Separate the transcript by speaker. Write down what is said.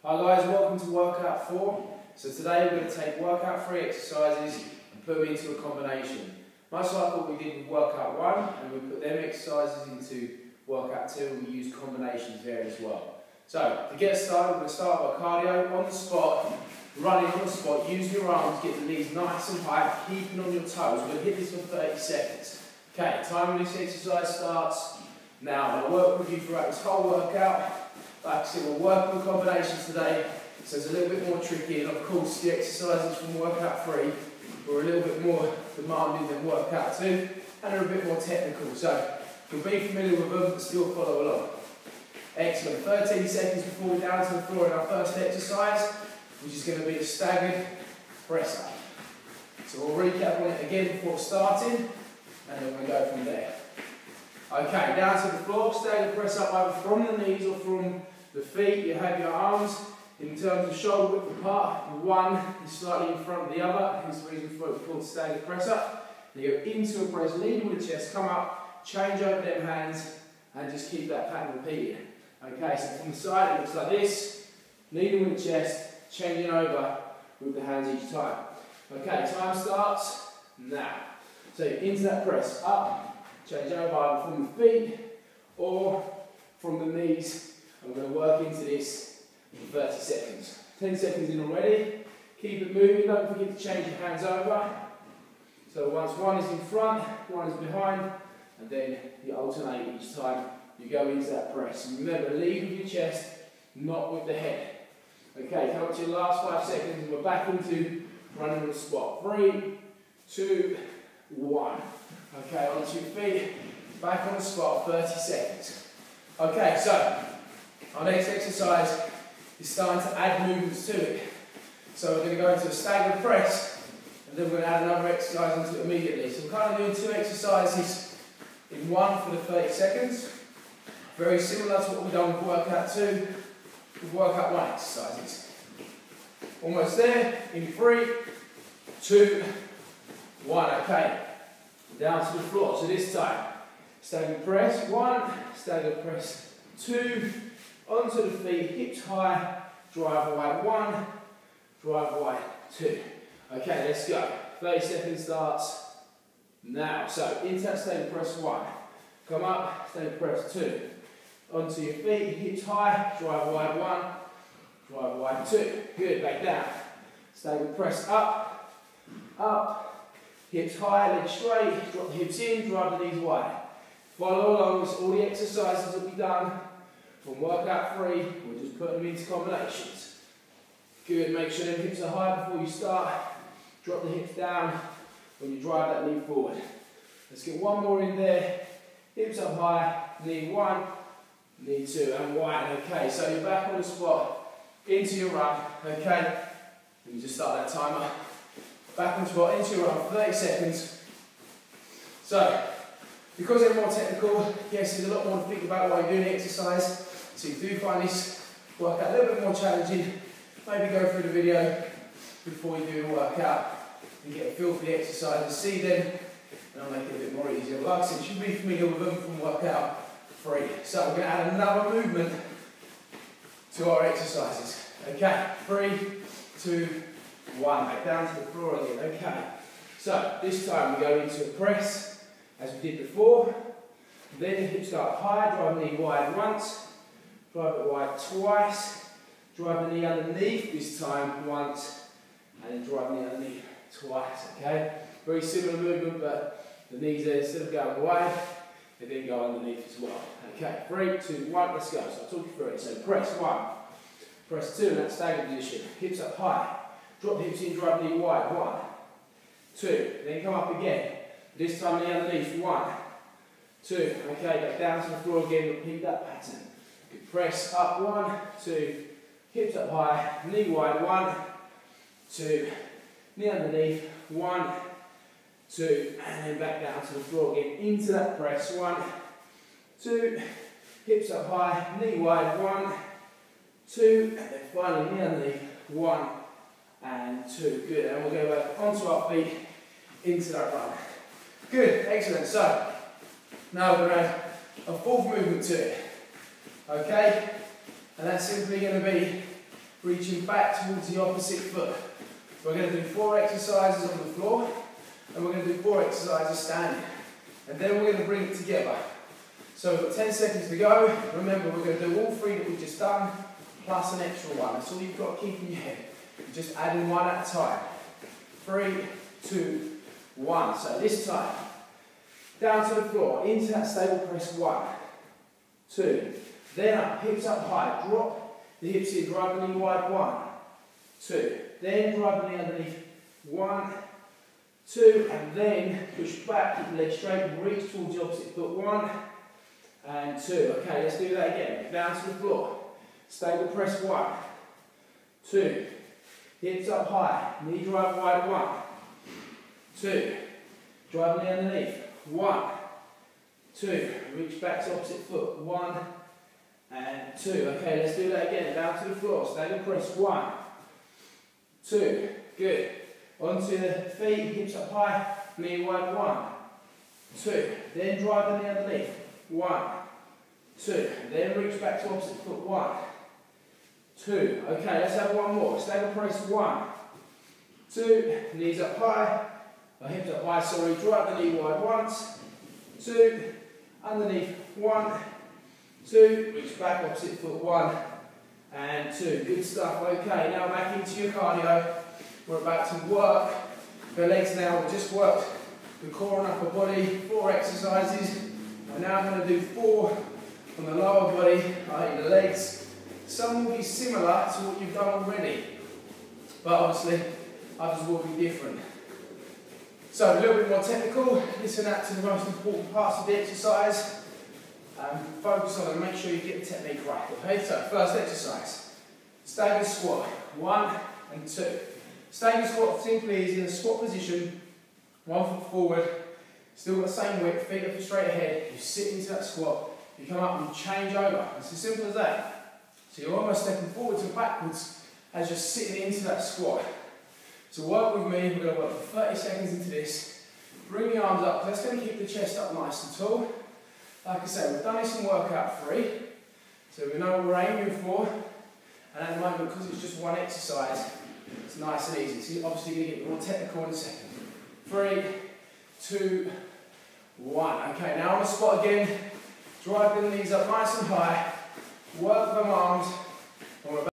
Speaker 1: Hi guys, welcome to workout 4. So today we're going to take workout 3 exercises and put them into a combination. Much like what we did with workout 1, and we put them exercises into workout 2 and we use combinations there as well. So to get started, we're going to start by cardio on the spot, running on the spot, using your arms, get the knees nice and high, keeping on your toes. We're going to hit this for 30 seconds. Okay, time when this exercise starts now. I'm going to work with you throughout this whole workout. Like I said, we're working with combinations today, so it's a little bit more tricky, and of course the exercises from workout 3 were a little bit more demanding than workout 2, and they're a bit more technical, so you'll be familiar with them, but still follow along. Excellent. 13 seconds before we're down to the floor in our first exercise, which is going to be a staggered press up. So we'll recap on it again before starting, and then we'll go from there. Okay, down to the floor, staggered press up either from the knees or from the feet. You have your arms in terms of shoulder width apart. One is slightly in front of the other, hence the reason for it's called staggered press up. Then you go into a press, leading with the chest, come up, change over them hands, and just keep that pattern repeated. Okay, so from the side it looks like this, leading with the chest, changing over with the hands each time. Okay, time starts now. So into that press, up, change over either from the feet or from the knees. I'm going to work into this for 30 seconds. 10 seconds in already. Keep it moving, don't forget to change your hands over. So once one is in front, one is behind, and then you alternate each time you go into that press. And remember, lead with your chest, not with the head. Okay, come up to your last 5 seconds, and we're back into running on the spot. 3, 2, 1. Okay, onto your feet, back on the spot, 30 seconds. Okay, so our next exercise is starting to add movements to it. So we're going to go into a staggered press, and then we're going to add another exercise into it immediately. So we're kind of doing 2 exercises in one for the 30 seconds. Very similar to what we've done with workout 2, with workout 1 exercises. Almost there, in 3, 2, 1, okay. Down to the floor, so this time, staggered press 1, staggered press 2, onto the feet, hips high, drive wide 1, drive wide 2. Okay, let's go. 30 seconds starts now. So into that staggered press 1, come up, staggered press 2, onto your feet, hips high, drive wide 1, drive wide 2. Good, back down. Staggered press up, up, hips high, legs straight, drop the hips in, drive the knees wide. Follow along with all the exercises that we've done from workout 3, we'll just put them into combinations. Good, make sure them hips are high before you start. Drop the hips down when you drive that knee forward. Let's get one more in there. Hips up high, knee 1, knee 2, and wide. Okay, so you're back on the spot, into your run, okay? You just start that timer. Back on the spot, into your run for 30 seconds. So, because they're more technical, yes, there's a lot more to think about while you're doing the exercise. So you do find this workout a little bit more challenging, maybe go through the video before you do the workout and get a feel for the exercises, see them, and I'll make it a bit more easier. But like I said, you should be familiar with them from workout 3. So we're going to add another movement to our exercises. Okay, 3, 2, 1. Back down to the floor again. Okay, so this time we go into a press as we did before. Then the hips go up high, drive the knee wide once, drive it wide twice, drive the knee underneath this time once, and then drive the knee underneath twice, okay? Very similar movement, but the knees there, instead of going wide, they then go underneath as well. Okay, 3, 2, 1, let's go. So I'll talk you through it. So press 1, press 2 in that staggered position, hips up high, drop the hips in, drive the knee wide, 1, 2, then come up again. This time knee underneath, 1, 2, okay, back down to the floor again, repeat that pattern. Good. Press up, 1, 2, hips up high, knee wide, 1, 2, knee underneath, 1, 2, and then back down to the floor again, into that press, 1, 2, hips up high, knee wide, 1, 2, and then finally knee underneath, 1 and 2. Good, and we'll go back onto our feet, into that run. Good, excellent. So, now we're going to add a fourth movement to it. Okay? And that's simply going to be reaching back towards the opposite foot. We're going to do 4 exercises on the floor, and we're going to do 4 exercises standing. And then we're going to bring it together. So we've got 10 seconds to go. Remember, we're going to do all 3 that we've just done, plus an extra one. That's all you've got to keep in your head. You're just adding 1 at a time. 3, 2, 1. So this time, down to the floor, into that stable press. 1, 2. Then up, hips up high. Drop the hips in, drive the knee wide. 1, 2. Then drive the knee underneath. 1, 2. And then push back, keep the leg straight, and reach towards the opposite foot. 1 and 2. Okay, let's do that again. Down to the floor. Stable press. 1, 2. Hips up high. Knee drive wide. 1, 2. Drive the knee underneath. 1, 2. Reach back to opposite foot. 1 and 2. Okay, let's do that again. Down to the floor. Stable press. 1, 2. Good. Onto the feet. Hips up high. Knee wide. 1, 2. Then drive the knee underneath. 1, 2. Then reach back to opposite foot. 1, 2. Okay, let's have one more. Stable press. 1, 2. Knees up high. Hips up high, sorry. Drive the knee wide. 1, 2. Underneath. 1, 2. Reach back opposite foot. 1 and 2. Good stuff. Okay, now back into your cardio. We're about to work the legs now. We've just worked the core and upper body. 4 exercises. And now I'm going to do 4 on the lower body, i.e. the legs. Some will be similar to what you've done already, but obviously others will be different. So a little bit more technical, listen out to the most important parts of the exercise, focus on and make sure you get the technique right. Okay, so first exercise, staggered squat, 1 and 2. Staggered squat simply is in a squat position, 1 foot forward, still got the same width, feet up straight ahead, you sit into that squat, you come up and you change over. It's as simple as that. So you're almost stepping forwards and backwards as you're sitting into that squat. So work with me, we're going to work for 30 seconds into this. Bring the arms up, that's going to keep the chest up nice and tall. Like I said, we've done this in workout 3, so we know what we're aiming for. And at the moment, because it's just one exercise, it's nice and easy. So you're obviously going to get more technical in a second. 3, 2, 1. Okay, now on the squat again. Drive the knees up nice and high. Work them arms.